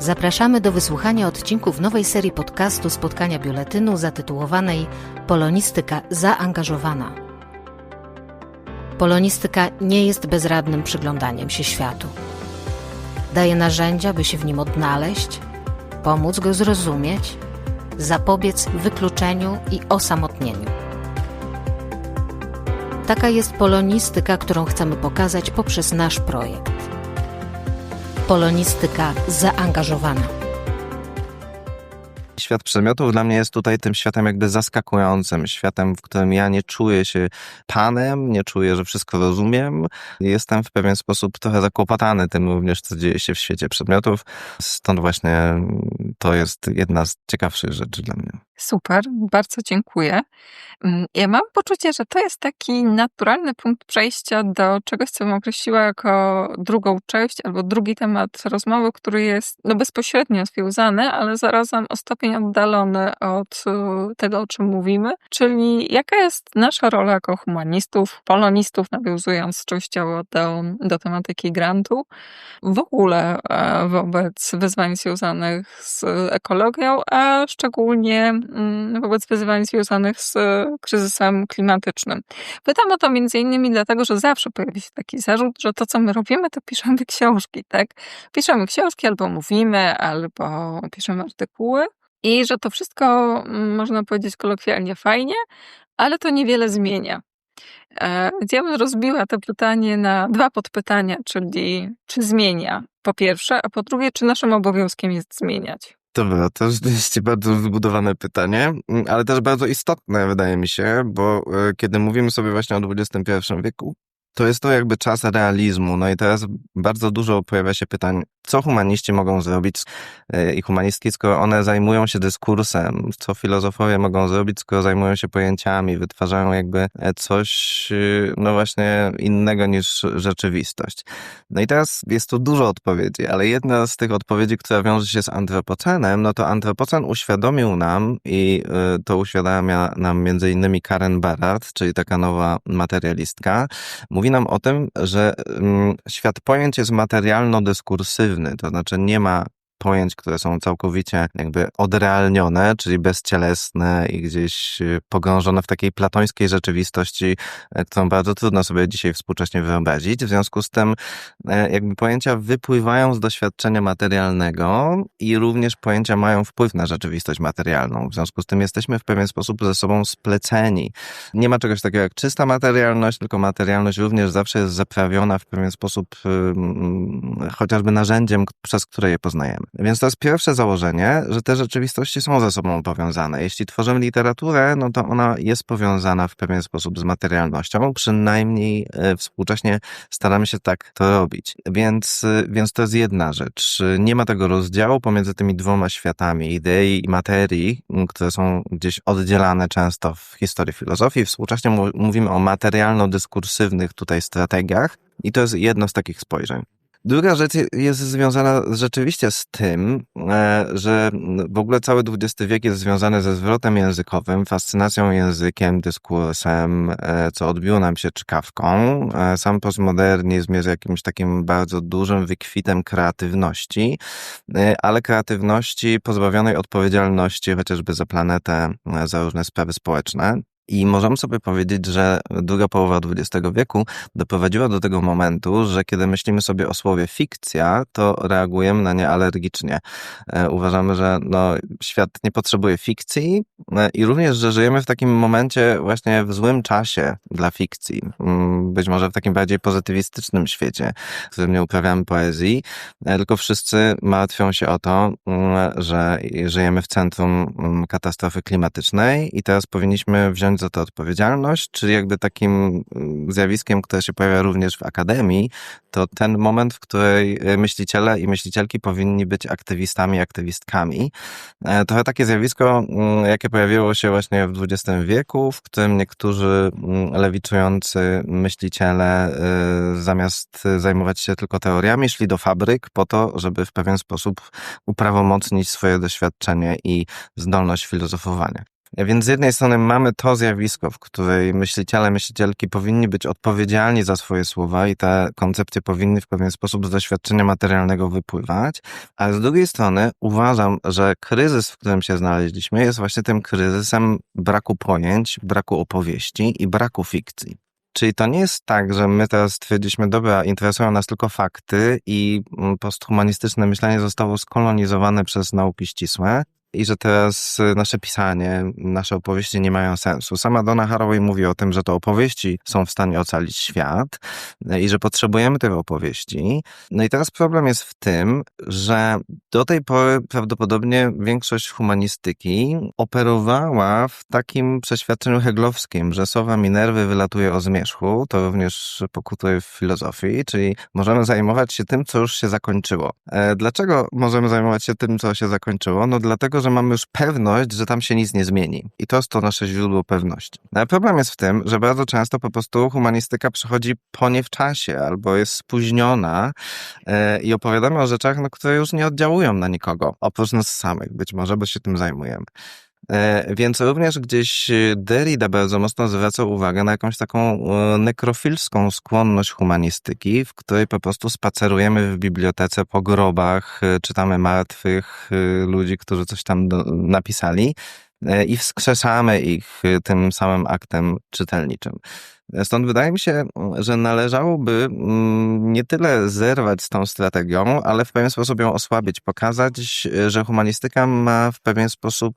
Zapraszamy do wysłuchania odcinków nowej serii podcastu Spotkania Biuletynu zatytułowanej Polonistyka zaangażowana. Polonistyka nie jest bezradnym przyglądaniem się światu. Daje narzędzia, by się w nim odnaleźć, pomóc go zrozumieć, zapobiec wykluczeniu i osamotnieniu. Taka jest polonistyka, którą chcemy pokazać poprzez nasz projekt. Polonistyka zaangażowana. Świat przedmiotów dla mnie jest tutaj tym światem jakby zaskakującym, światem, w którym ja nie czuję się panem, nie czuję, że wszystko rozumiem. Jestem w pewien sposób trochę zakłopotany tym również, co dzieje się w świecie przedmiotów. Stąd właśnie to jest jedna z ciekawszych rzeczy dla mnie. Super, bardzo dziękuję. Ja mam poczucie, że to jest taki naturalny punkt przejścia do czegoś, co bym określiła jako drugą część albo drugi temat rozmowy, który jest bezpośrednio związany, ale zarazem o stopień oddalony od tego, o czym mówimy, czyli jaka jest nasza rola jako humanistów, polonistów, nawiązując częściowo do tematyki grantu, w ogóle wobec wyzwań związanych z ekologią, a szczególnie wobec wyzwań związanych z kryzysem klimatycznym. Pytam o to między innymi dlatego, że zawsze pojawi się taki zarzut, że to, co my robimy, to piszemy książki, tak? Piszemy książki, albo mówimy, albo piszemy artykuły i że to wszystko, można powiedzieć kolokwialnie, fajnie, ale to niewiele zmienia. Więc ja bym rozbiła to pytanie na dwa podpytania, czyli czy zmienia, po pierwsze, a po drugie, czy naszym obowiązkiem jest zmieniać. Dobra, to jest rzeczywiście bardzo wybudowane pytanie, ale też bardzo istotne, wydaje mi się, bo kiedy mówimy sobie właśnie o XXI wieku, to jest to jakby czas realizmu. No i teraz bardzo dużo pojawia się pytań, co humaniści mogą zrobić i humanistki, skoro one zajmują się dyskursem, co filozofowie mogą zrobić, skoro zajmują się pojęciami, wytwarzają jakby coś, no właśnie innego niż rzeczywistość. No i teraz jest tu dużo odpowiedzi, ale jedna z tych odpowiedzi, która wiąże się z antropocenem, no to antropocen uświadomił nam i to uświadamia nam między innymi Karen Barad, czyli taka nowa materialistka, mówi nam o tym, że świat pojęć jest materialno-dyskursywny, to znaczy nie ma pojęć, które są całkowicie jakby odrealnione, czyli bezcielesne i gdzieś pogrążone w takiej platońskiej rzeczywistości, którą bardzo trudno sobie dzisiaj współcześnie wyobrazić. W związku z tym jakby pojęcia wypływają z doświadczenia materialnego i również pojęcia mają wpływ na rzeczywistość materialną. W związku z tym jesteśmy w pewien sposób ze sobą spleceni. Nie ma czegoś takiego jak czysta materialność, tylko materialność również zawsze jest zaprawiona w pewien sposób chociażby narzędziem, przez które je poznajemy. Więc to jest pierwsze założenie, że te rzeczywistości są ze sobą powiązane. Jeśli tworzymy literaturę, no to ona jest powiązana w pewien sposób z materialnością, przynajmniej współcześnie staramy się tak to robić. Więc to jest jedna rzecz. Nie ma tego rozdziału pomiędzy tymi dwoma światami, idei i materii, które są gdzieś oddzielane często w historii filozofii. Współcześnie mówimy o materialno-dyskursywnych tutaj strategiach i to jest jedno z takich spojrzeń. Druga rzecz jest związana rzeczywiście z tym, że w ogóle cały XX wiek jest związany ze zwrotem językowym, fascynacją językiem, dyskursem, co odbiło nam się czkawką. Sam postmodernizm jest jakimś takim bardzo dużym wykwitem kreatywności, ale kreatywności pozbawionej odpowiedzialności chociażby za planetę, za różne sprawy społeczne. I możemy sobie powiedzieć, że druga połowa XX wieku doprowadziła do tego momentu, że kiedy myślimy sobie o słowie fikcja, to reagujemy na nie alergicznie. Uważamy, że świat nie potrzebuje fikcji i również, że żyjemy w takim momencie właśnie w złym czasie dla fikcji. Być może w takim bardziej pozytywistycznym świecie, w którym nie uprawiamy poezji, tylko wszyscy martwią się o to, że żyjemy w centrum katastrofy klimatycznej i teraz powinniśmy wziąć za to odpowiedzialność, czyli jakby takim zjawiskiem, które się pojawia również w akademii, to ten moment, w której myśliciele i myślicielki powinni być aktywistami, aktywistkami. Trochę takie zjawisko, jakie pojawiło się właśnie w XX wieku, w którym niektórzy lewiczujący myśliciele zamiast zajmować się tylko teoriami, szli do fabryk po to, żeby w pewien sposób uprawomocnić swoje doświadczenie i zdolność filozofowania. Więc z jednej strony mamy to zjawisko, w której myśliciele, myślicielki powinni być odpowiedzialni za swoje słowa i te koncepcje powinny w pewien sposób z doświadczenia materialnego wypływać, a z drugiej strony uważam, że kryzys, w którym się znaleźliśmy, jest właśnie tym kryzysem braku pojęć, braku opowieści i braku fikcji. Czyli to nie jest tak, że my teraz stwierdziliśmy, dobra, interesują nas tylko fakty i posthumanistyczne myślenie zostało skolonizowane przez nauki ścisłe i że teraz nasze pisanie, nasze opowieści nie mają sensu. Sama Donna Haraway mówi o tym, że to opowieści są w stanie ocalić świat i że potrzebujemy tych opowieści. No i teraz problem jest w tym, że do tej pory prawdopodobnie większość humanistyki operowała w takim przeświadczeniu heglowskim, że sowa Minerwy wylatuje o zmierzchu, to również pokutuje w filozofii, czyli możemy zajmować się tym, co już się zakończyło. Dlaczego możemy zajmować się tym, co się zakończyło? No dlatego, że mamy już pewność, że tam się nic nie zmieni. I to jest to nasze źródło pewności. Ale problem jest w tym, że bardzo często po prostu humanistyka przychodzi po nie w czasie albo jest spóźniona i opowiadamy o rzeczach, no, które już nie oddziałują na nikogo, oprócz nas samych, być może, bo się tym zajmujemy. Więc również gdzieś Derrida bardzo mocno zwraca uwagę na jakąś taką nekrofilską skłonność humanistyki, w której po prostu spacerujemy w bibliotece po grobach, czytamy martwych ludzi, którzy coś tam napisali i wskrzeszamy ich tym samym aktem czytelniczym. Stąd wydaje mi się, że należałoby nie tyle zerwać z tą strategią, ale w pewien sposób ją osłabić, pokazać, że humanistyka ma w pewien sposób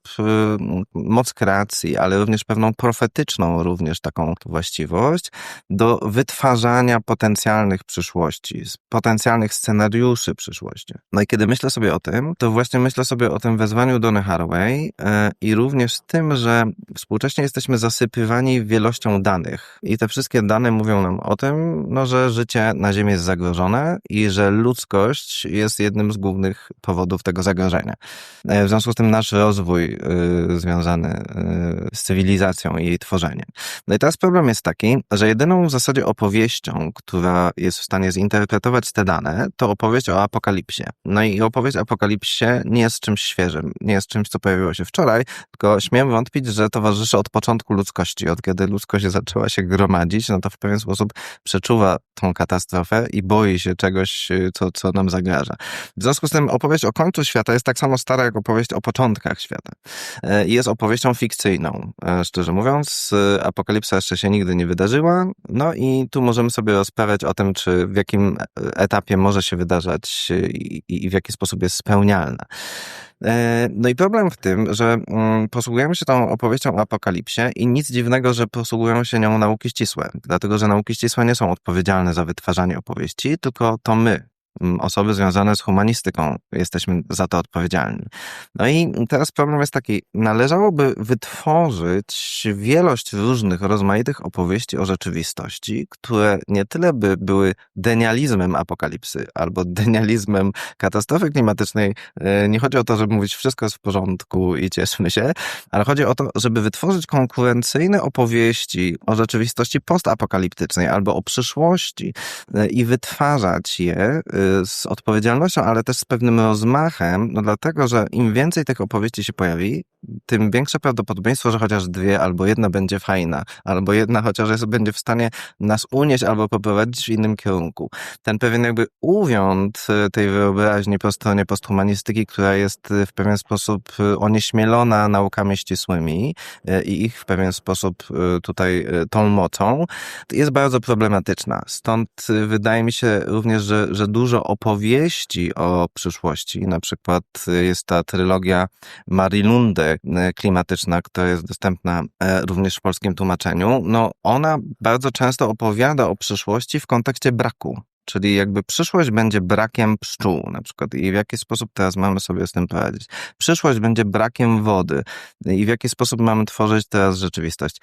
moc kreacji, ale również pewną profetyczną również taką właściwość do wytwarzania potencjalnych przyszłości, potencjalnych scenariuszy przyszłości. No i kiedy myślę sobie o tym, to właśnie myślę sobie o tym wezwaniu Donny Haraway i również tym, że współcześnie jesteśmy zasypywani wielością danych. I te wszystkie dane mówią nam o tym, no, że życie na Ziemi jest zagrożone i że ludzkość jest jednym z głównych powodów tego zagrożenia. W związku z tym nasz rozwój związany z cywilizacją i jej tworzeniem. No i teraz problem jest taki, że jedyną w zasadzie opowieścią, która jest w stanie zinterpretować te dane, to opowieść o apokalipsie. No i opowieść o apokalipsie nie jest czymś świeżym, nie jest czymś, co pojawiło się wczoraj, tylko śmiem wątpić, że towarzyszy od początku ludzkości, od kiedy ludzkość zaczęła się gromadzić, no to w pewien sposób przeczuwa tą katastrofę i boi się czegoś, co nam zagraża. W związku z tym opowieść o końcu świata jest tak samo stara, jak opowieść o początkach świata. I jest opowieścią fikcyjną. Szczerze mówiąc, apokalipsa jeszcze się nigdy nie wydarzyła, no i tu możemy sobie rozprawiać o tym, czy w jakim etapie może się wydarzać i w jaki sposób jest spełnialna. No i problem w tym, że posługujemy się tą opowieścią o apokalipsie i nic dziwnego, że posługują się nią nauki ścisłe, dlatego że nauki ścisłe nie są odpowiedzialne za wytwarzanie opowieści, tylko to my, osoby związane z humanistyką, jesteśmy za to odpowiedzialni. No i teraz problem jest taki, należałoby wytworzyć wielość różnych, rozmaitych opowieści o rzeczywistości, które nie tyle by były denializmem apokalipsy albo denializmem katastrofy klimatycznej. Nie chodzi o to, żeby mówić wszystko jest w porządku i cieszmy się, ale chodzi o to, żeby wytworzyć konkurencyjne opowieści o rzeczywistości postapokaliptycznej albo o przyszłości i wytwarzać je z odpowiedzialnością, ale też z pewnym rozmachem, no dlatego, że im więcej tych opowieści się pojawi, tym większe prawdopodobieństwo, że chociaż dwie albo jedna będzie fajna, albo jedna chociaż będzie w stanie nas unieść albo poprowadzić w innym kierunku. Ten pewien jakby uwiąd tej wyobraźni po stronie posthumanistyki, która jest w pewien sposób onieśmielona naukami ścisłymi i ich w pewien sposób tutaj tą mocą, jest bardzo problematyczna. Stąd wydaje mi się również, że dużo opowieści o przyszłości, na przykład jest ta trylogia Marilundy klimatyczna, która jest dostępna również w polskim tłumaczeniu, no ona bardzo często opowiada o przyszłości w kontekście braku. Czyli jakby przyszłość będzie brakiem pszczół na przykład i w jaki sposób teraz mamy sobie z tym poradzić. Przyszłość będzie brakiem wody i w jaki sposób mamy tworzyć teraz rzeczywistość.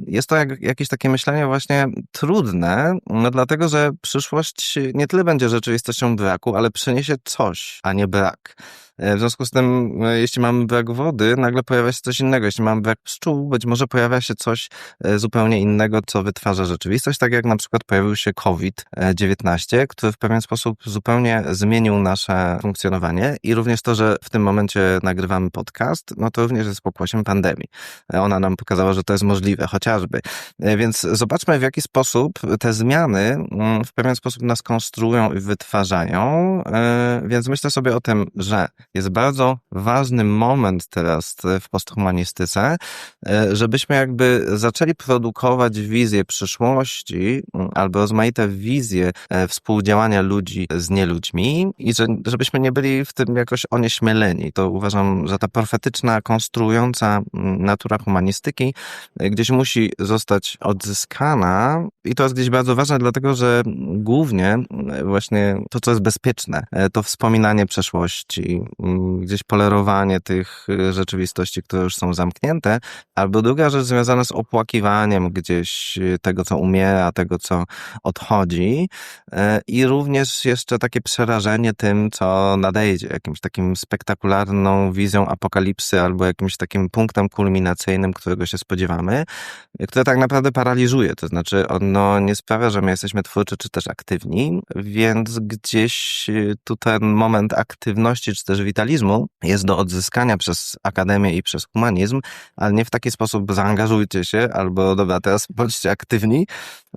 Jest to jakieś takie myślenie właśnie trudne, no dlatego, że przyszłość nie tyle będzie rzeczywistością braku, ale przyniesie coś, a nie brak. W związku z tym, jeśli mamy brak wody, nagle pojawia się coś innego. Jeśli mamy brak pszczół, być może pojawia się coś zupełnie innego, co wytwarza rzeczywistość, tak jak na przykład pojawił się COVID-19 COVID-19, który w pewien sposób zupełnie zmienił nasze funkcjonowanie i również to, że w tym momencie nagrywamy podcast, no to również jest pokłosiem pandemii. Ona nam pokazała, że to jest możliwe, chociażby. Więc zobaczmy, w jaki sposób te zmiany w pewien sposób nas konstruują i wytwarzają. Więc myślę sobie o tym, że jest bardzo ważny moment teraz w posthumanistyce, żebyśmy jakby zaczęli produkować wizję przyszłości albo rozmaite wizje współdziałania ludzi z nieludźmi i żebyśmy nie byli w tym jakoś onieśmieleni. To uważam, że ta profetyczna, konstruująca natura humanistyki gdzieś musi zostać odzyskana i to jest gdzieś bardzo ważne, dlatego że głównie właśnie to, co jest bezpieczne, to wspominanie przeszłości, gdzieś polerowanie tych rzeczywistości, które już są zamknięte, albo druga rzecz związana z opłakiwaniem gdzieś tego, co umiera, tego, co odchodzi i również jeszcze takie przerażenie tym, co nadejdzie, jakimś takim spektakularną wizją apokalipsy albo jakimś takim punktem kulminacyjnym, którego się spodziewamy, które tak naprawdę paraliżuje, to znaczy ono nie sprawia, że my jesteśmy twórczy czy też aktywni, więc gdzieś tu ten moment aktywności czy też witalizmu jest do odzyskania przez akademię i przez humanizm, ale nie w taki sposób zaangażujcie się albo dobra, teraz bądźcie aktywni.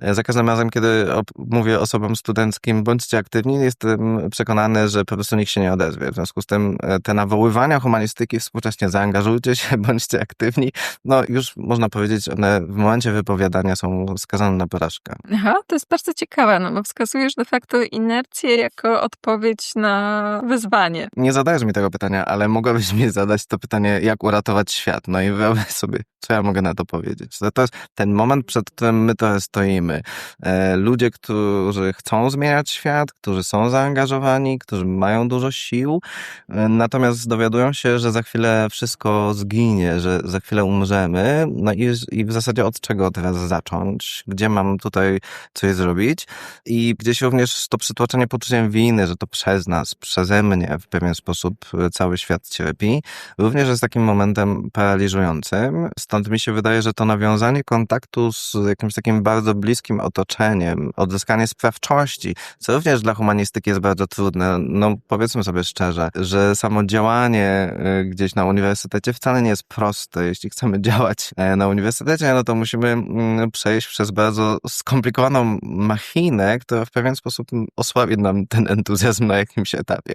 Za każdym razem, kiedy mówię osobom studenckim bądźcie aktywni, jestem przekonany, że po prostu nikt się nie odezwie. W związku z tym te nawoływania humanistyki współcześnie zaangażujcie się, bądźcie aktywni, no już można powiedzieć, one w momencie wypowiadania są skazane na porażkę. Aha, to jest bardzo ciekawe, no bo wskazujesz de facto inercję jako odpowiedź na wyzwanie. Nie zadajesz mi tego pytania, ale mogłabyś mi zadać to pytanie, jak uratować świat. No i wyobraź sobie, co ja mogę na to powiedzieć. To jest ten moment, przed którym my teraz stoimy. Ludzie, którzy chcą zmieniać świat, którzy są zaangażowani, którzy mają dużo sił, natomiast dowiadują się, że za chwilę wszystko zginie, że za chwilę umrzemy. No i w zasadzie od czego teraz zacząć? Gdzie mam tutaj coś zrobić? I gdzieś również to przytłoczenie poczuciem winy, że to przez nas, przeze mnie w pewien sposób cały świat cierpi, również jest takim momentem paraliżującym. Stąd mi się wydaje, że to nawiązanie kontaktu z jakimś takim bardzo bliskim otoczeniem, odzyskanie sprawczości, co również dla humanistyki jest bardzo trudne. No powiedzmy sobie szczerze, że samo działanie gdzieś na uniwersytecie wcale nie jest proste. Jeśli chcemy działać na uniwersytecie, no to musimy przejść przez bardzo skomplikowaną machinę, która w pewien sposób osłabi nam ten entuzjazm na jakimś etapie.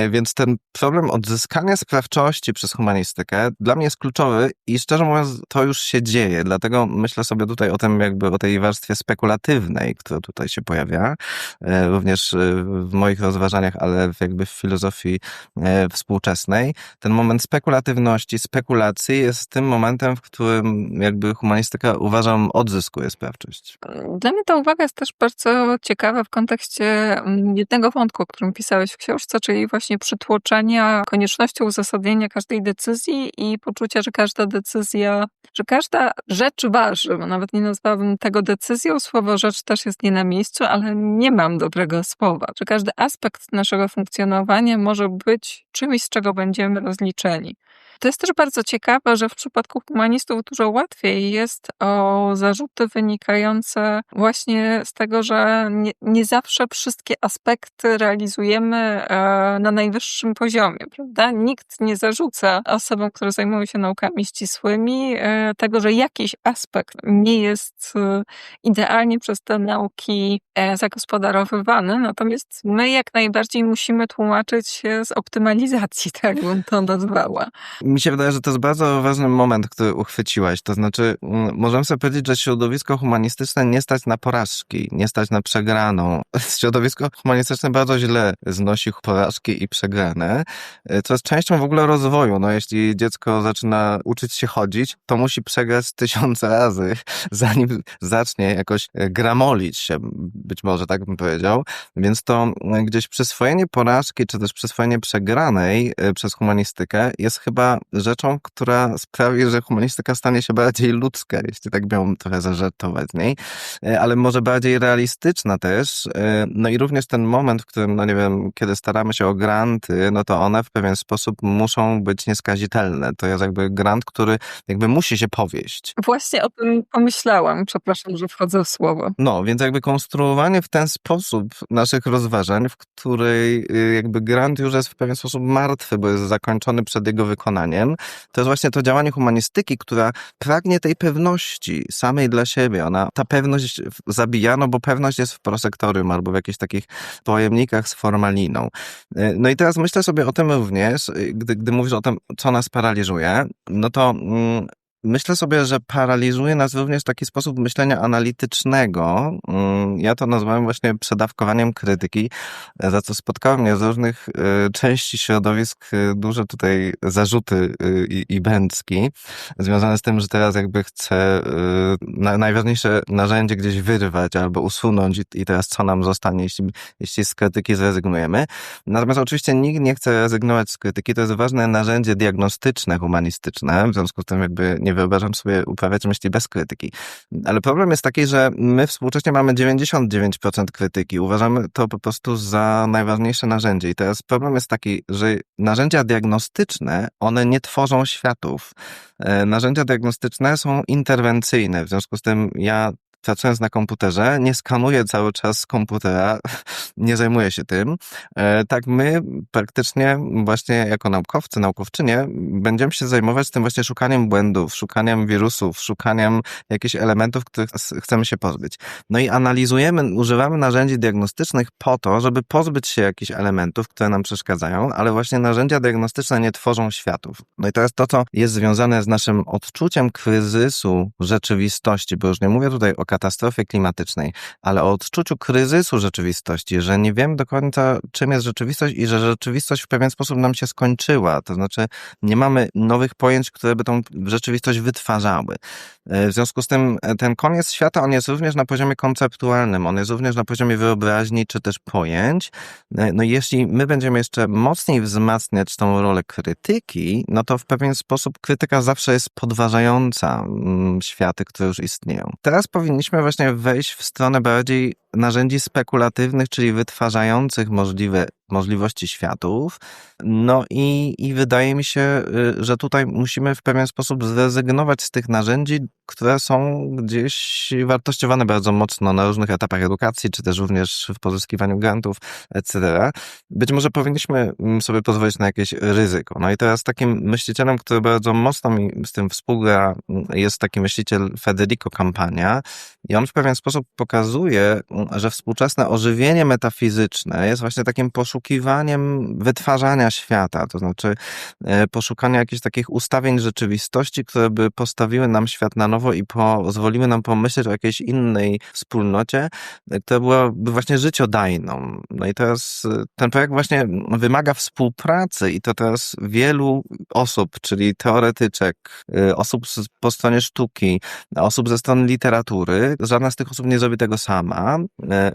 Więc ten problem odzyskania sprawczości przez humanistykę dla mnie jest kluczowy i szczerze mówiąc to już się dzieje, dlatego myślę sobie tutaj o tym jakby o tej warstwie spekulatywnej, która tutaj się pojawia, również w moich rozważaniach, ale jakby w filozofii współczesnej. Ten moment spekulatywności, spekulacji jest tym momentem, w którym jakby humanistyka, uważam, odzyskuje sprawczość. Dla mnie ta uwaga jest też bardzo ciekawa w kontekście jednego wątku, o którym pisałeś w książce, czyli właśnie przytłoczenia koniecznością uzasadnienia każdej decyzji i poczucia, że każda decyzja, że każda rzecz waży, bo nawet nie nazwałabym tego decyzją, słowo rzecz też jest nie na miejscu, ale nie mam dobrego słowa, że każdy aspekt naszego funkcjonowania może być czymś, z czego będziemy rozliczeni. To jest też bardzo ciekawe, że w przypadku humanistów dużo łatwiej jest o zarzuty wynikające właśnie z tego, że nie zawsze wszystkie aspekty realizujemy na najwyższym poziomie, prawda? Nikt nie zarzuca osobom, które zajmują się naukami ścisłymi, tego, że jakiś aspekt nie jest idealnie przez te nauki zagospodarowywany, natomiast my jak najbardziej musimy tłumaczyć się z optymalizacji, tak bym to nazwała. Mi się wydaje, że to jest bardzo ważny moment, który uchwyciłaś. To znaczy, możemy sobie powiedzieć, że środowisko humanistyczne nie stać na porażki, nie stać na przegraną. Środowisko humanistyczne bardzo źle znosi porażki i przegrane, co jest częścią w ogóle rozwoju. No, jeśli dziecko zaczyna uczyć się chodzić, to musi przegrać 1000 razy, zanim zacznie jakoś gramolić się, być może tak bym powiedział. Więc to gdzieś przyswojenie porażki, czy też przyswojenie przegranej przez humanistykę jest chyba chyba rzeczą, która sprawi, że humanistyka stanie się bardziej ludzka, jeśli tak miałbym trochę zażartować z niej, ale może bardziej realistyczna też. No i również ten moment, w którym, no nie wiem, kiedy staramy się o granty, no to one w pewien sposób muszą być nieskazitelne. To jest jakby grant, który jakby musi się powieść. Właśnie o tym pomyślałam. Przepraszam, że wchodzę w słowo. No, więc jakby konstruowanie w ten sposób naszych rozważań, w której jakby grant już jest w pewien sposób martwy, bo jest zakończony przed jego wykonaniem, to jest właśnie to działanie humanistyki, która pragnie tej pewności samej dla siebie. Ta pewność zabijano, bo pewność jest w prosektorium albo w jakichś takich pojemnikach z formaliną. No i teraz myślę sobie o tym również, gdy mówisz o tym, co nas paraliżuje, no to myślę sobie, że paraliżuje nas również taki sposób myślenia analitycznego. Ja to nazwałem właśnie przedawkowaniem krytyki, za co spotkały mnie z różnych części środowisk duże tutaj zarzuty i bęcki, związane z tym, że teraz jakby chcę najważniejsze narzędzie gdzieś wyrwać albo usunąć i teraz co nam zostanie, jeśli z krytyki zrezygnujemy. Natomiast oczywiście nikt nie chce rezygnować z krytyki, to jest ważne narzędzie diagnostyczne, humanistyczne, w związku z tym jakby nie wyobrażam sobie uprawiać myśli bez krytyki. Ale problem jest taki, że my współcześnie mamy 99% krytyki. Uważamy to po prostu za najważniejsze narzędzie. I teraz problem jest taki, że narzędzia diagnostyczne, one nie tworzą światów. Narzędzia diagnostyczne są interwencyjne. W związku z tym ja pracując na komputerze, nie skanuję cały czas komputera, nie zajmuję się tym. Tak my praktycznie właśnie jako naukowcy, naukowczynie będziemy się zajmować tym właśnie szukaniem błędów, szukaniem wirusów, szukaniem jakichś elementów, których chcemy się pozbyć. No i używamy narzędzi diagnostycznych po to, żeby pozbyć się jakichś elementów, które nam przeszkadzają, ale właśnie narzędzia diagnostyczne nie tworzą światów. No i to jest to, co jest związane z naszym odczuciem kryzysu rzeczywistości, bo już nie mówię tutaj o katastrofie klimatycznej, ale o odczuciu kryzysu rzeczywistości, że nie wiemy do końca, czym jest rzeczywistość i że rzeczywistość w pewien sposób nam się skończyła. To znaczy nie mamy nowych pojęć, które by tą rzeczywistość wytwarzały. W związku z tym ten koniec świata, on jest również na poziomie konceptualnym, on jest również na poziomie wyobraźni czy też pojęć. No i jeśli my będziemy jeszcze mocniej wzmacniać tą rolę krytyki, no to w pewien sposób krytyka zawsze jest podważająca światy, które już istnieją. Teraz powinniśmy właśnie wejść w stronę bardziej narzędzi spekulatywnych, czyli wytwarzających możliwości światów. No i wydaje mi się, że tutaj musimy w pewien sposób zrezygnować z tych narzędzi, które są gdzieś wartościowane bardzo mocno na różnych etapach edukacji, czy też również w pozyskiwaniu grantów, etc. Być może powinniśmy sobie pozwolić na jakieś ryzyko. No i teraz takim myślicielem, który bardzo mocno mi z tym współgra, jest taki myśliciel Federico Campagna i on w pewien sposób pokazuje, że współczesne ożywienie metafizyczne jest właśnie takim poszukiwaniem wytwarzania świata, to znaczy poszukania jakichś takich ustawień rzeczywistości, które by postawiły nam świat na nowo i pozwoliły nam pomyśleć o jakiejś innej wspólnocie, która byłaby właśnie życiodajną. No i teraz ten projekt właśnie wymaga współpracy i to teraz wielu osób, czyli teoretyczek, osób po stronie sztuki, osób ze strony literatury. Żadna z tych osób nie zrobi tego sama,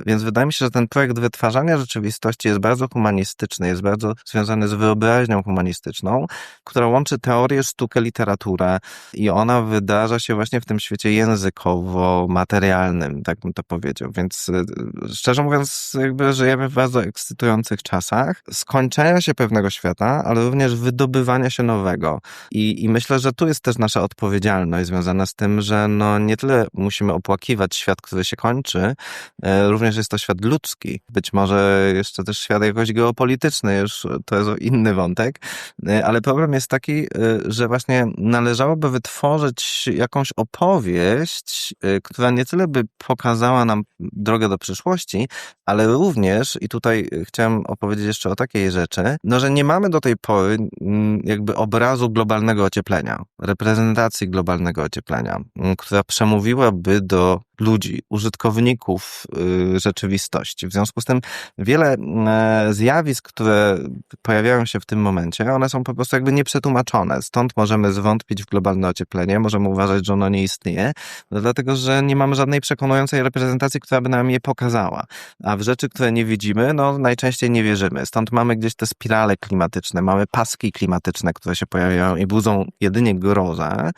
więc wydaje mi się, że ten projekt wytwarzania rzeczywistości jest bardzo humanistyczny, jest bardzo związany z wyobraźnią humanistyczną, która łączy teorię, sztukę, literaturę i ona wydarza się właśnie w tym świecie językowo-materialnym, tak bym to powiedział. Więc szczerze mówiąc, jakby żyjemy w bardzo ekscytujących czasach skończenia się pewnego świata, ale również wydobywania się nowego. I myślę, że tu jest też nasza odpowiedzialność związana z tym, że no nie tyle musimy opłakiwać świat, który się kończy, również jest to świat ludzki. Być może jeszcze też świat jakoś geopolityczny, już to jest inny wątek, ale problem jest taki, że właśnie należałoby wytworzyć jakąś opowieść, która nie tyle by pokazała nam drogę do przyszłości, ale również, i tutaj chciałem opowiedzieć jeszcze o takiej rzeczy, no że nie mamy do tej pory jakby obrazu globalnego ocieplenia, reprezentacji globalnego ocieplenia, która przemówiłaby do ludzi, użytkowników rzeczywistości. W związku z tym wiele zjawisk, które pojawiają się w tym momencie, one są po prostu jakby nieprzetłumaczone. Stąd możemy zwątpić w globalne ocieplenie, możemy uważać, że ono nie istnieje, dlatego że nie mamy żadnej przekonującej reprezentacji, która by nam je pokazała. A w rzeczy, które nie widzimy, no najczęściej nie wierzymy. Stąd mamy gdzieś te spirale klimatyczne, mamy paski klimatyczne, które się pojawiają i budzą jedynie grozę,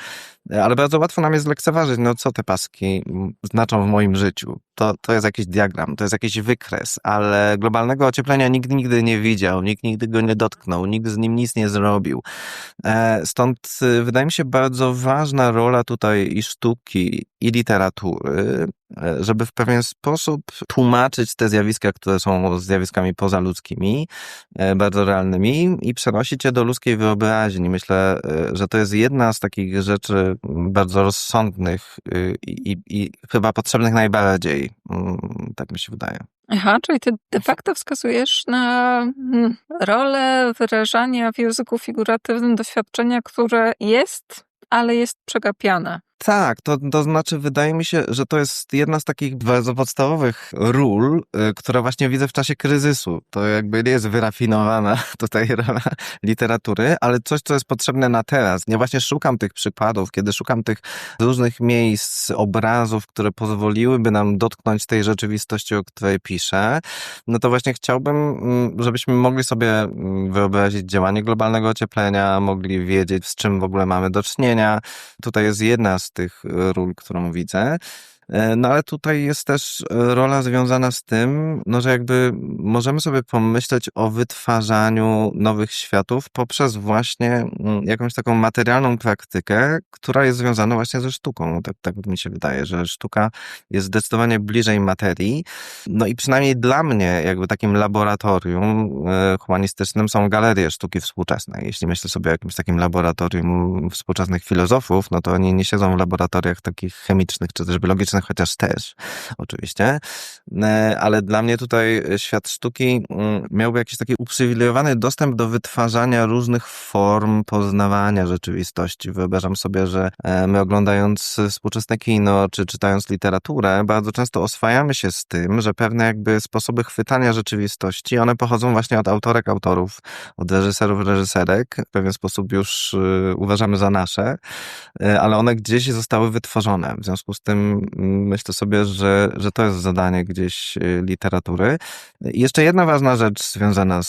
ale bardzo łatwo nam jest lekceważyć, no co te paski znaczą w moim życiu. To jest jakiś diagram, to jest jakiś wykres, ale globalnego ocieplenia nikt nigdy nie widział, nikt nigdy go nie dotknął, nikt z nim nic nie zrobił. Stąd wydaje mi się bardzo ważna rola tutaj i sztuki, i literatury, żeby w pewien sposób tłumaczyć te zjawiska, które są zjawiskami pozaludzkimi, bardzo realnymi i przenosić je do ludzkiej wyobraźni. Myślę, że to jest jedna z takich rzeczy bardzo rozsądnych i chyba potrzebnych najbardziej. Tak mi się wydaje. Aha, czyli ty de facto wskazujesz na rolę wyrażania w języku figuratywnym doświadczenia, które jest, ale jest przegapiane. Tak, to znaczy wydaje mi się, że to jest jedna z takich bardzo podstawowych ról, która właśnie widzę w czasie kryzysu. To jakby nie jest wyrafinowana tutaj rola literatury, ale coś, co jest potrzebne na teraz. Ja właśnie szukam tych przykładów, kiedy szukam tych różnych miejsc, obrazów, które pozwoliłyby nam dotknąć tej rzeczywistości, o której piszę, no to właśnie chciałbym, żebyśmy mogli sobie wyobrazić działanie globalnego ocieplenia, mogli wiedzieć, z czym w ogóle mamy do czynienia. Tutaj jest jedna z tych ról, którą widzę. No ale tutaj jest też rola związana z tym, no że jakby możemy sobie pomyśleć o wytwarzaniu nowych światów poprzez właśnie jakąś taką materialną praktykę, która jest związana właśnie ze sztuką. Tak mi się wydaje, że sztuka jest zdecydowanie bliżej materii. No i przynajmniej dla mnie jakby takim laboratorium humanistycznym są galerie sztuki współczesnej. Jeśli myślę sobie o jakimś takim laboratorium współczesnych filozofów, no to oni nie siedzą w laboratoriach takich chemicznych czy też biologicznych, chociaż też oczywiście, ale dla mnie tutaj świat sztuki miałby jakiś taki uprzywilejowany dostęp do wytwarzania różnych form poznawania rzeczywistości. Wyobrażam sobie, że my oglądając współczesne kino, czy czytając literaturę, bardzo często oswajamy się z tym, że pewne jakby sposoby chwytania rzeczywistości, one pochodzą właśnie od autorek, autorów, od reżyserów, reżyserek. W pewien sposób już uważamy za nasze, ale one gdzieś zostały wytworzone. W związku z tym myślę sobie, że to jest zadanie gdzieś literatury. I jeszcze jedna ważna rzecz związana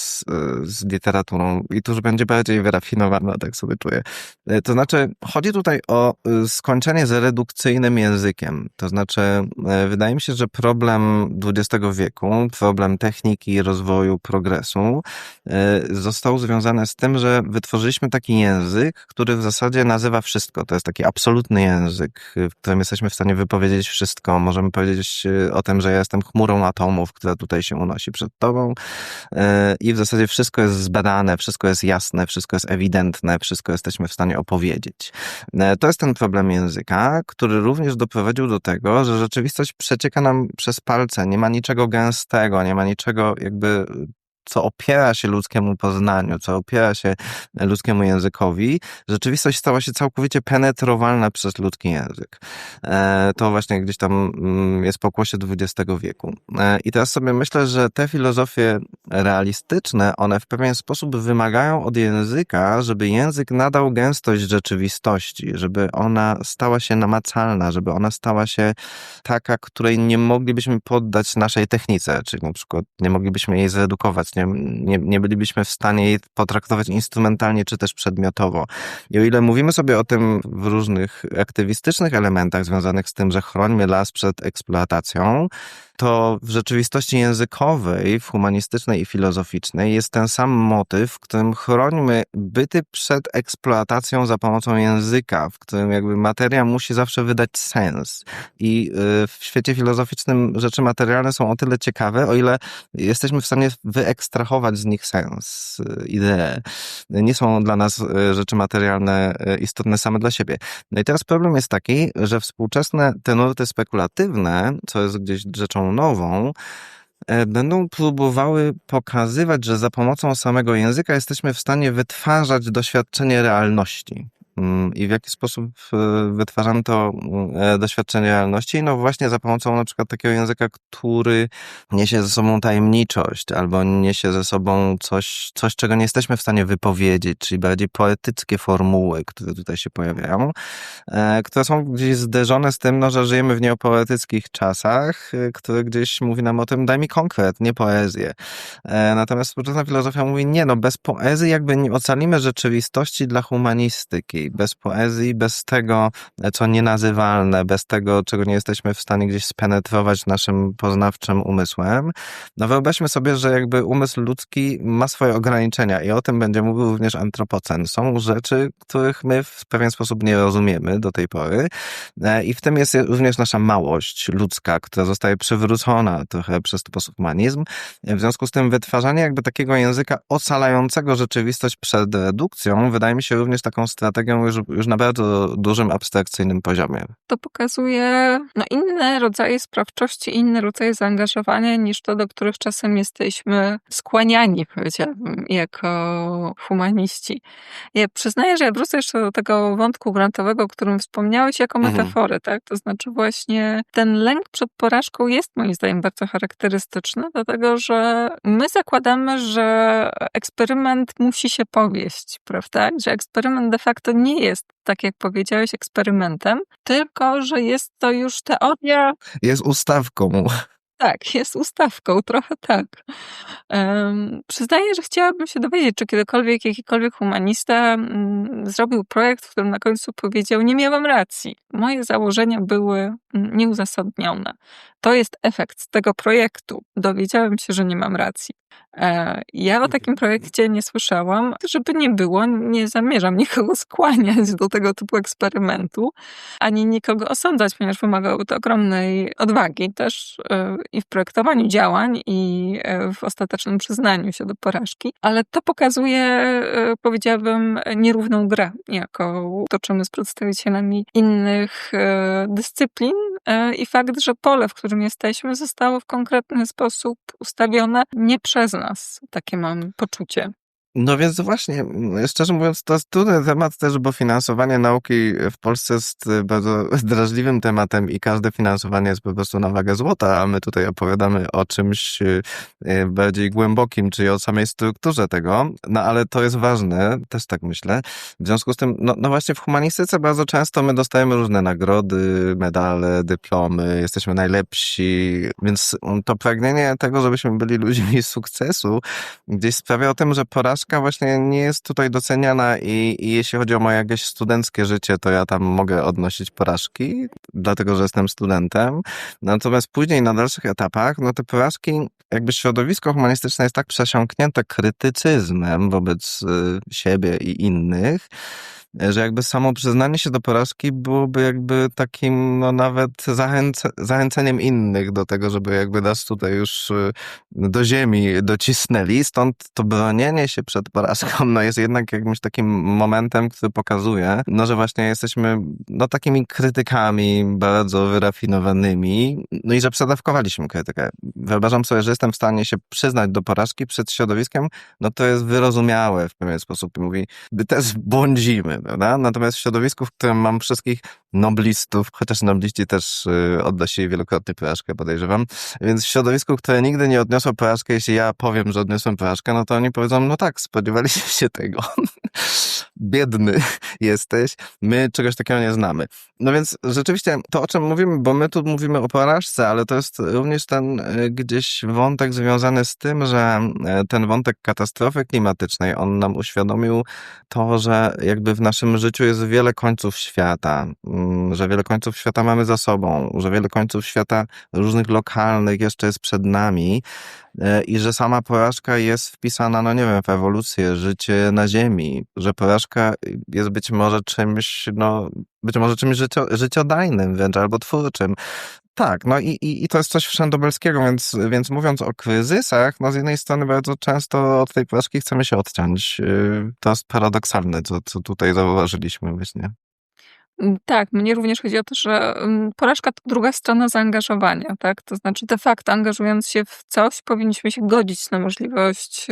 z literaturą i tu już będzie bardziej wyrafinowana, tak sobie czuję. To znaczy, chodzi tutaj o skończenie z redukcyjnym językiem. To znaczy, wydaje mi się, że problem XX wieku, problem techniki, rozwoju, progresu został związany z tym, że wytworzyliśmy taki język, który w zasadzie nazywa wszystko. To jest taki absolutny język, w którym jesteśmy w stanie wypowiedzieć wszystko. Możemy powiedzieć o tym, że ja jestem chmurą atomów, która tutaj się unosi przed tobą i w zasadzie wszystko jest zbadane, wszystko jest jasne, wszystko jest ewidentne, wszystko jesteśmy w stanie opowiedzieć. To jest ten problem języka, który również doprowadził do tego, że rzeczywistość przecieka nam przez palce. Nie ma niczego gęstego, nie ma niczego jakby co opiera się ludzkiemu poznaniu, co opiera się ludzkiemu językowi, rzeczywistość stała się całkowicie penetrowalna przez ludzki język. To właśnie gdzieś tam jest pokłosie XX wieku. I teraz sobie myślę, że te filozofie realistyczne, one w pewien sposób wymagają od języka, żeby język nadał gęstość rzeczywistości, żeby ona stała się namacalna, żeby ona stała się taka, której nie moglibyśmy poddać naszej technice, czyli na przykład nie moglibyśmy jej zredukować, nie bylibyśmy w stanie jej potraktować instrumentalnie czy też przedmiotowo. I o ile mówimy sobie o tym w różnych aktywistycznych elementach związanych z tym, że chrońmy las przed eksploatacją, to w rzeczywistości językowej, w humanistycznej i filozoficznej jest ten sam motyw, w którym chrońmy byty przed eksploatacją za pomocą języka, w którym jakby materia musi zawsze wydać sens. I w świecie filozoficznym rzeczy materialne są o tyle ciekawe, o ile jesteśmy w stanie wyekstrahować z nich sens, ideę. Nie są dla nas rzeczy materialne istotne same dla siebie. No i teraz problem jest taki, że współczesne te nurty spekulatywne, co jest gdzieś rzeczą nową, będą próbowały pokazywać, że za pomocą samego języka jesteśmy w stanie wytwarzać doświadczenie realności. i w jaki sposób wytwarzamy to doświadczenie realności? No właśnie za pomocą na przykład takiego języka, który niesie ze sobą tajemniczość albo niesie ze sobą coś, czego nie jesteśmy w stanie wypowiedzieć, czyli bardziej poetyckie formuły, które tutaj się pojawiają, które są gdzieś zderzone z tym, no, że żyjemy w neopoetyckich czasach, które gdzieś mówi nam o tym, daj mi konkret, nie poezję. Natomiast współczesna filozofia mówi, nie, no bez poezji jakby nie ocalimy rzeczywistości dla humanistyki. Bez poezji, bez tego, co nienazywalne, bez tego, czego nie jesteśmy w stanie gdzieś spenetrować naszym poznawczym umysłem. No wyobraźmy sobie, że jakby umysł ludzki ma swoje ograniczenia i o tym będzie mówił również antropocen. Są rzeczy, których my w pewien sposób nie rozumiemy do tej pory i w tym jest również nasza małość ludzka, która zostaje przywrócona trochę przez posthumanizm. W związku z tym wytwarzanie jakby takiego języka ocalającego rzeczywistość przed redukcją wydaje mi się również taką strategią już na bardzo dużym abstrakcyjnym poziomie. To pokazuje inne rodzaje sprawczości, inne rodzaje zaangażowania niż to, do których czasem jesteśmy skłaniani, powiedziałabym, jako humaniści. Ja przyznaję, że ja wrócę jeszcze do tego wątku grantowego, o którym wspomniałeś, jako metafory, tak? To znaczy właśnie ten lęk przed porażką jest moim zdaniem bardzo charakterystyczny, dlatego że my zakładamy, że eksperyment musi się powieść, prawda? Że eksperyment de facto nie jest, tak jak powiedziałeś, eksperymentem, tylko że jest to już teoria. Jest ustawką. Tak, jest ustawką, trochę tak. Przyznaję, że chciałabym się dowiedzieć, czy kiedykolwiek jakikolwiek humanista zrobił projekt, w którym na końcu powiedział, nie miałam racji. Moje założenia były nieuzasadnione. To jest efekt tego projektu. Dowiedziałem się, że nie mam racji. Ja o takim projekcie nie słyszałam. Żeby nie było, nie zamierzam nikogo skłaniać do tego typu eksperymentu, ani nikogo osądzać, ponieważ wymagałoby to ogromnej odwagi też i w projektowaniu działań, i w ostatecznym przyznaniu się do porażki. Ale to pokazuje, powiedziałabym, nierówną grę, jaką toczymy z przedstawicielami innych dyscyplin i fakt, że pole, w którym jesteśmy, zostało w konkretny sposób ustawione nie przez nas. Takie mam poczucie. No więc właśnie, szczerze mówiąc, to jest trudny temat też, bo finansowanie nauki w Polsce jest bardzo drażliwym tematem i każde finansowanie jest po prostu na wagę złota, a my tutaj opowiadamy o czymś bardziej głębokim, czyli o samej strukturze tego, no ale to jest ważne, też tak myślę. W związku z tym, no właśnie w humanistyce bardzo często my dostajemy różne nagrody, medale, dyplomy, jesteśmy najlepsi, więc to pragnienie tego, żebyśmy byli ludźmi sukcesu, gdzieś sprawia o tym, że porażka właśnie nie jest tutaj doceniana i jeśli chodzi o moje jakieś studenckie życie, to ja tam mogę odnosić porażki, dlatego, że jestem studentem. Natomiast później na dalszych etapach, no te porażki, jakby środowisko humanistyczne jest tak przesiąknięte krytycyzmem wobec siebie i innych, że jakby samo przyznanie się do porażki byłoby jakby takim, no nawet zachęceniem innych do tego, żeby jakby nas tutaj już do ziemi docisnęli. Stąd to bronienie się przed porażką, no jest jednak jakimś takim momentem, który pokazuje, no że właśnie jesteśmy, no takimi krytykami bardzo wyrafinowanymi, no i że przedawkowaliśmy krytykę. Wyobrażam sobie, że jestem w stanie się przyznać do porażki przed środowiskiem, no to jest wyrozumiałe w pewien sposób. Mówi, my też błądzimy, prawda? Natomiast w środowisku, w którym mam wszystkich noblistów, chociaż nobliści też odnosili wielokrotnie porażkę, podejrzewam, więc w środowisku, które nigdy nie odniosło porażkę, jeśli ja powiem, że odniosłem porażkę, no to oni powiedzą, no tak, spodziewaliście się tego. Biedny jesteś, my czegoś takiego nie znamy. No więc rzeczywiście to, o czym mówimy, bo my tu mówimy o porażce, ale to jest również ten gdzieś wątek związany z tym, że ten wątek katastrofy klimatycznej, on nam uświadomił to, że jakby w naszym życiu jest wiele końców świata, że wiele końców świata mamy za sobą, że wiele końców świata różnych lokalnych jeszcze jest przed nami i że sama porażka jest wpisana, no nie wiem, w ewolucję, życie na Ziemi, że porażka jest być może czymś życiodajnym wręcz, albo twórczym. Tak, no i to jest coś wszędobelskiego, więc mówiąc o kryzysach, no z jednej strony bardzo często od tej porażki chcemy się odciąć. To jest paradoksalne, co tutaj zauważyliśmy właśnie. Tak, mnie również chodzi o to, że porażka to druga strona zaangażowania, tak? To znaczy de facto angażując się w coś, powinniśmy się godzić na możliwość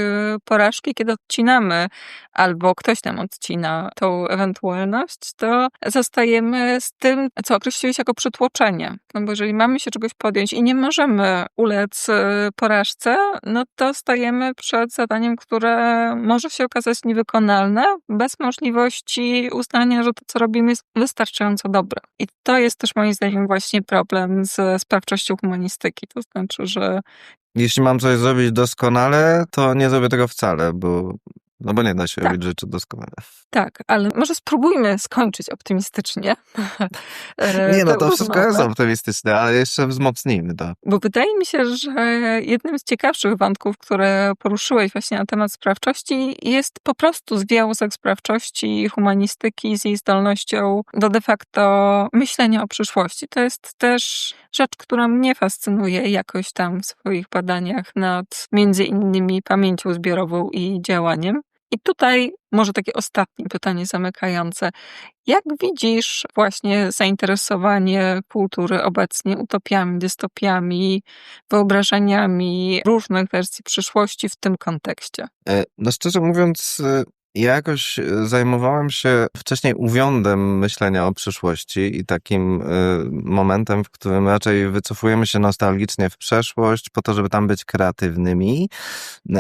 porażki. Kiedy odcinamy albo ktoś nam odcina tą ewentualność, to zostajemy z tym, co określiłeś jako przytłoczenie. No bo jeżeli mamy się czegoś podjąć i nie możemy ulec porażce, no to stajemy przed zadaniem, które może się okazać niewykonalne, bez możliwości uznania, że to, co robimy, jest wystarczająco dobre. I to jest też moim zdaniem właśnie problem ze sprawczością humanistyki. To znaczy, że Jeśli mam coś zrobić doskonale, to nie zrobię tego wcale, bo nie da się robić rzeczy doskonale. tak, ale może spróbujmy skończyć optymistycznie. Nie, no tę to wszystko jest rozmowę. optymistyczne, ale jeszcze wzmocnijmy to. Bo wydaje mi się, że jednym z ciekawszych wątków, które poruszyłeś właśnie na temat sprawczości, jest po prostu związek sprawczości humanistyki z jej zdolnością do de facto myślenia o przyszłości. To jest też rzecz, która mnie fascynuje jakoś tam w swoich badaniach nad między innymi pamięcią zbiorową i działaniem. I tutaj może takie ostatnie pytanie zamykające. Jak widzisz właśnie zainteresowanie kultury obecnie utopiami, dystopiami, wyobrażeniami różnych wersji przyszłości w tym kontekście? No szczerze mówiąc, ja jakoś zajmowałem się wcześniej uwiądem myślenia o przyszłości i takim momentem, w którym raczej wycofujemy się nostalgicznie w przeszłość po to, żeby tam być kreatywnymi,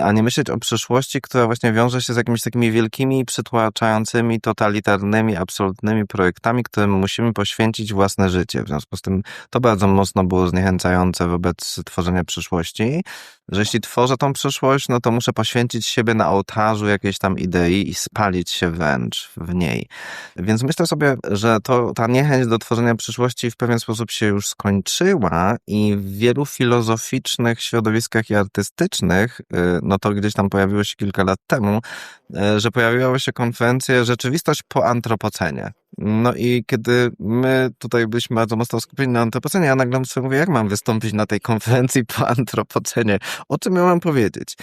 a nie myśleć o przyszłości, która właśnie wiąże się z jakimiś takimi wielkimi, przytłaczającymi, totalitarnymi, absolutnymi projektami, którym musimy poświęcić własne życie. W związku z tym to bardzo mocno było zniechęcające wobec tworzenia przyszłości, że jeśli tworzę tą przyszłość, no to muszę poświęcić siebie na ołtarzu jakiejś tam idei i spalić się wręcz w niej. Więc myślę sobie, że ta niechęć do tworzenia przyszłości w pewien sposób się już skończyła i w wielu filozoficznych środowiskach i artystycznych, no to gdzieś tam pojawiło się kilka lat temu, że pojawiły się konferencje Rzeczywistość po antropocenie. No i kiedy my tutaj byliśmy bardzo mocno skupieni na antropocenie, ja nagle sobie mówię, jak mam wystąpić na tej konferencji po antropocenie? O czym ja mam powiedzieć?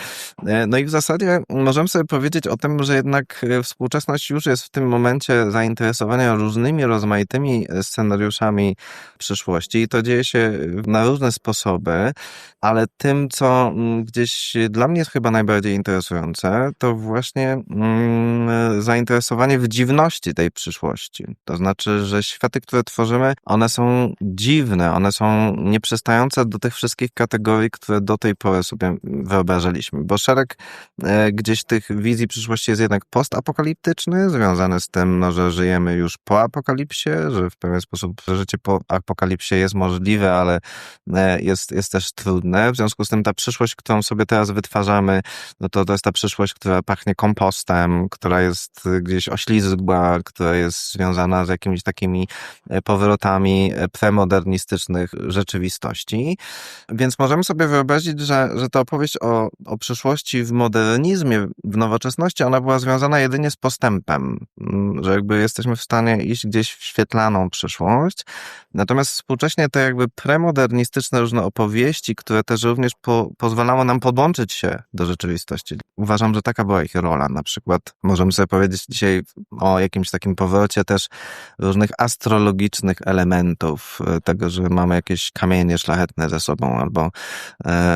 No i w zasadzie możemy sobie powiedzieć o tym, że jednak współczesność już jest w tym momencie zainteresowania różnymi, rozmaitymi scenariuszami przyszłości i to dzieje się na różne sposoby, ale tym, co gdzieś dla mnie jest chyba najbardziej interesujące, to właśnie zainteresowanie w dziwności tej przyszłości. To znaczy, że światy, które tworzymy, one są dziwne, one są nieprzystające do tych wszystkich kategorii, które do tej pory sobie wyobrażaliśmy, bo szereg gdzieś tych wizji przyszłości jest jednak postapokaliptyczny, związany z tym, no, że żyjemy już po apokalipsie, że w pewien sposób życie po apokalipsie jest możliwe, ale jest też trudne. W związku z tym ta przyszłość, którą sobie teraz wytwarzamy, no to jest ta przyszłość, która pachnie kompostem, która jest gdzieś oślizgła, która jest związana z jakimiś takimi powrotami premodernistycznych rzeczywistości. Więc możemy sobie wyobrazić, że ta opowieść o przyszłości w modernizmie, w nowoczesności, ona była związana jedynie z postępem, że jakby jesteśmy w stanie iść gdzieś w świetlaną przyszłość. Natomiast współcześnie te jakby premodernistyczne różne opowieści, które też również pozwalały nam podłączyć się do rzeczywistości. Uważam, że taka była ich rola. Na przykład możemy sobie powiedzieć dzisiaj o jakimś takim powrocie też różnych astrologicznych elementów, tego, że mamy jakieś kamienie szlachetne ze sobą, albo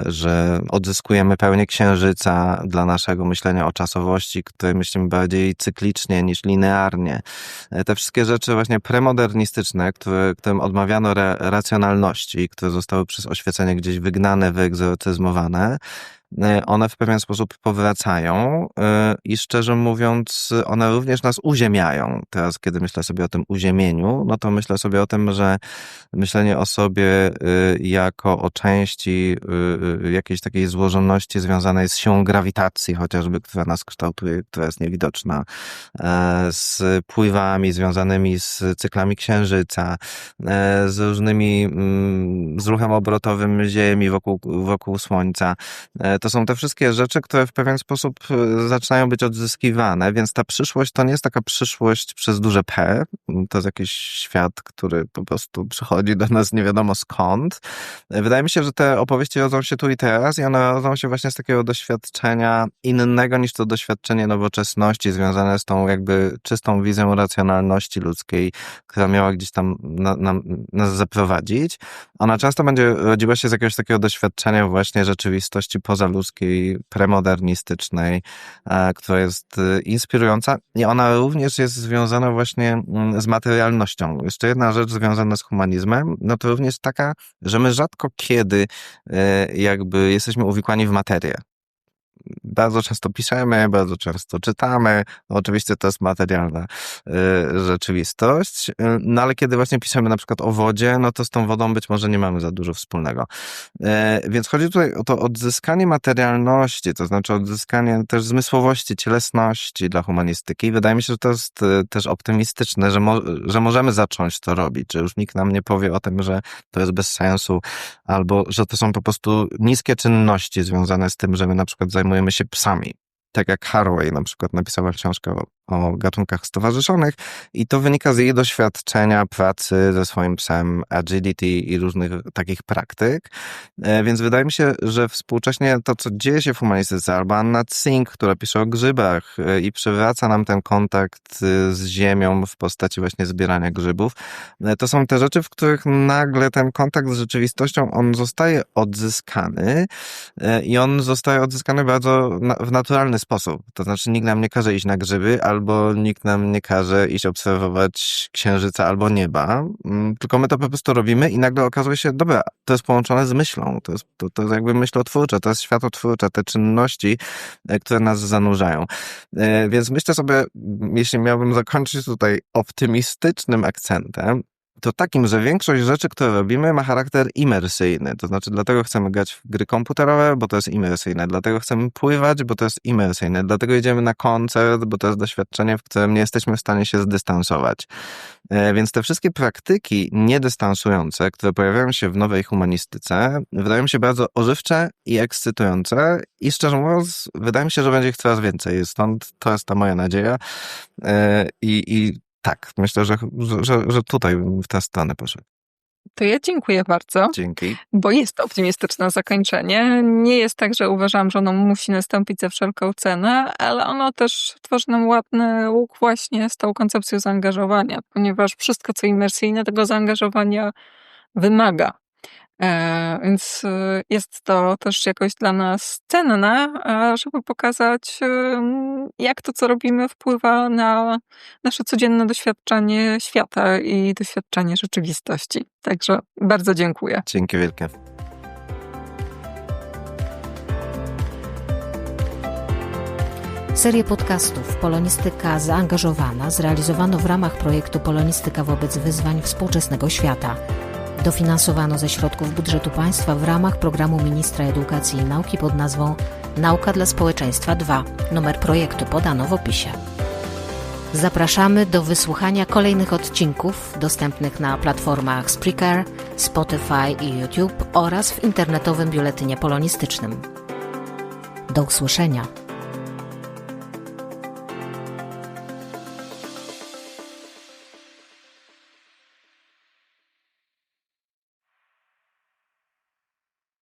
że odzyskujemy pełnię księżyca dla naszego myślenia o czasowości, które myślimy bardziej cyklicznie niż linearnie. Te wszystkie rzeczy właśnie premodernistyczne, którym odmawiano racjonalności, które zostały przez oświecenie gdzieś wygnane, wyegzorcyzmowane, one w pewien sposób powracają i szczerze mówiąc, one również nas uziemiają. Teraz, kiedy myślę sobie o tym uziemieniu, no to myślę sobie o tym, że myślenie o sobie jako o części jakiejś takiej złożoności związanej z siłą grawitacji chociażby, która nas kształtuje, która jest niewidoczna, z pływami związanymi z cyklami księżyca, z różnymi, z ruchem obrotowym Ziemi wokół Słońca. To są te wszystkie rzeczy, które w pewien sposób zaczynają być odzyskiwane, więc ta przyszłość to nie jest taka przyszłość przez duże P, to jest jakiś świat, który po prostu przychodzi do nas nie wiadomo skąd. Wydaje mi się, że te opowieści rodzą się tu i teraz i one rodzą się właśnie z takiego doświadczenia innego niż to doświadczenie nowoczesności związane z tą jakby czystą wizją racjonalności ludzkiej, która miała gdzieś tam nas zaprowadzić. Ona często będzie rodziła się z jakiegoś takiego doświadczenia właśnie rzeczywistości pozaludzkiej, premodernistycznej, która jest inspirująca i ona również jest związana właśnie z materialnością. Jeszcze jedna rzecz związana z humanizmem, no to również taka, że my rzadko kiedy jakby jesteśmy uwikłani w materię. Bardzo często piszemy, bardzo często czytamy. No, oczywiście to jest materialna rzeczywistość, no ale kiedy właśnie piszemy na przykład o wodzie, no to z tą wodą być może nie mamy za dużo wspólnego. Więc chodzi tutaj o to odzyskanie materialności, to znaczy odzyskanie też zmysłowości, cielesności dla humanistyki. Wydaje mi się, że to jest też optymistyczne, że możemy zacząć to robić, że już nikt nam nie powie o tym, że to jest bez sensu, albo że to są po prostu niskie czynności związane z tym, że my na przykład zajmujemy się psami. Tak jak Haraway na przykład napisała książkę o gatunkach stowarzyszonych i to wynika z jej doświadczenia pracy ze swoim psem, agility i różnych takich praktyk. Więc wydaje mi się, że współcześnie to, co dzieje się w humanistyce, albo Anna Tsing, która pisze o grzybach i przywraca nam ten kontakt z ziemią w postaci właśnie zbierania grzybów, to są te rzeczy, w których nagle ten kontakt z rzeczywistością, on zostaje odzyskany i on zostaje odzyskany bardzo w naturalny sposób. To znaczy nikt nam nie każe iść na grzyby, albo nikt nam nie każe iść obserwować księżyca albo nieba, tylko my to po prostu robimy i nagle okazuje się, dobra, to jest połączone z myślą, to jest jakby myślotwórcze, to jest światotwórcze, te czynności, które nas zanurzają. Więc myślę sobie, jeśli miałbym zakończyć tutaj optymistycznym akcentem, to takim, że większość rzeczy, które robimy, ma charakter imersyjny. To znaczy, dlatego chcemy grać w gry komputerowe, bo to jest imersyjne. Dlatego chcemy pływać, bo to jest imersyjne. Dlatego idziemy na koncert, bo to jest doświadczenie, w którym nie jesteśmy w stanie się zdystansować. Więc te wszystkie praktyki niedystansujące, które pojawiają się w nowej humanistyce, wydają mi się bardzo ożywcze i ekscytujące i szczerze mówiąc, wydaje mi się, że będzie ich coraz więcej. Stąd to jest ta moja nadzieja. Tak, myślę, że tutaj w tę stronę poszedł. To ja dziękuję bardzo. Dzięki. Bo jest to optymistyczne zakończenie. Nie jest tak, że uważam, że ono musi nastąpić za wszelką cenę, ale ono też tworzy nam ładny łuk właśnie z tą koncepcją zaangażowania, ponieważ wszystko, co imersyjne, tego zaangażowania wymaga. Więc jest to też jakoś dla nas cenne, żeby pokazać, jak to, co robimy, wpływa na nasze codzienne doświadczenie świata i doświadczenie rzeczywistości. Także bardzo dziękuję. Dzięki wielkie. Serię podcastów Polonistyka zaangażowana zrealizowano w ramach projektu Polonistyka wobec wyzwań współczesnego świata. Dofinansowano ze środków budżetu państwa w ramach programu Ministra Edukacji i Nauki pod nazwą Nauka dla Społeczeństwa 2. Numer projektu podano w opisie. Zapraszamy do wysłuchania kolejnych odcinków dostępnych na platformach Spreaker, Spotify i YouTube oraz w internetowym biuletynie polonistycznym. Do usłyszenia.